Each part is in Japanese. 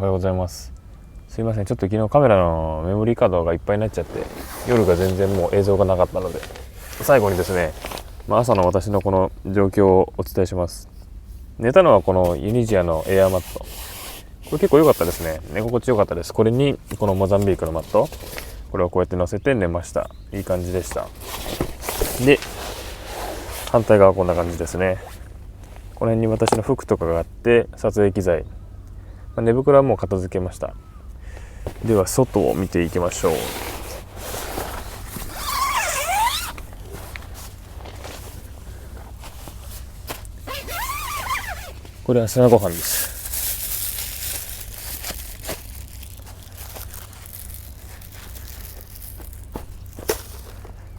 おはようございます。すいません、ちょっと昨日カメラのメモリーカードがいっぱいになっちゃって、夜が全然もう映像がなかったので、最後にですね、朝の私のこの状況をお伝えします。寝たのはこのユニジアのエアマット。これ結構良かったですね。寝心地良かったです。これにこのモザンビークのマット、これをこうやって乗せて寝ました。いい感じでした。で、反対側はこんな感じですね。この辺に私の服とかがあって、撮影機材、寝袋はもう片付けました。では外を見ていきましょう。これは朝ごはんです。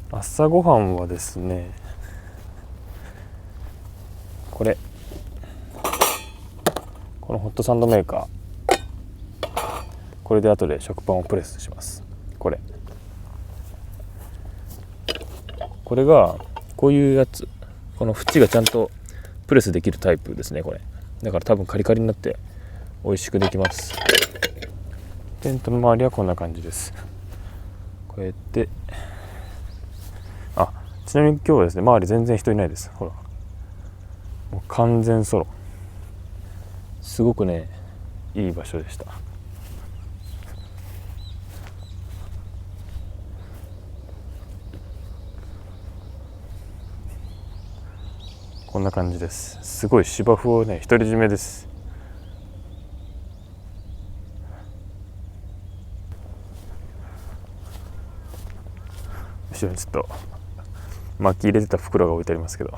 朝ごはんはですね、このホットサンドメーカー、これで後で食パンをプレスします。これがこういうやつ、この縁がちゃんとプレスできるタイプですね。これだから多分カリカリになって美味しくできます。テントの周りはこんな感じです。こうやって、ちなみに今日はですね、周り全然人いないです。ほら、もう完全ソロ。すごくね、いい場所でした。こんな感じです。すごい芝生をね、独り占めです。後ろにちょっと巻き入れてた袋が置いてありますけど、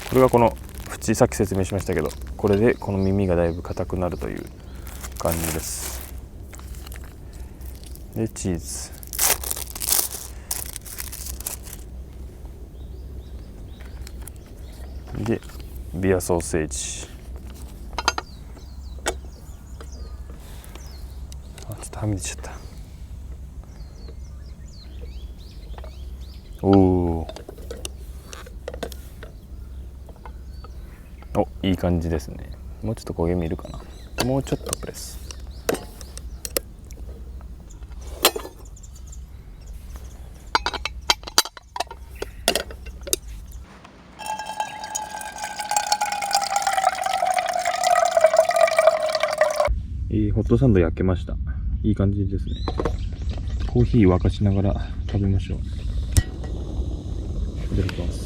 これがこの縁、さっき説明しましたけど、これでこの耳がだいぶ硬くなるという感じです。でチーズでビアソーセージ、ちょっとはみ出ちゃった。おいい感じですね。もうちょっと焦げ見るかな。もうちょっとプレス。ホットサンド焼けました。いい感じですね。コーヒー沸かしながら食べましょう。いただきます。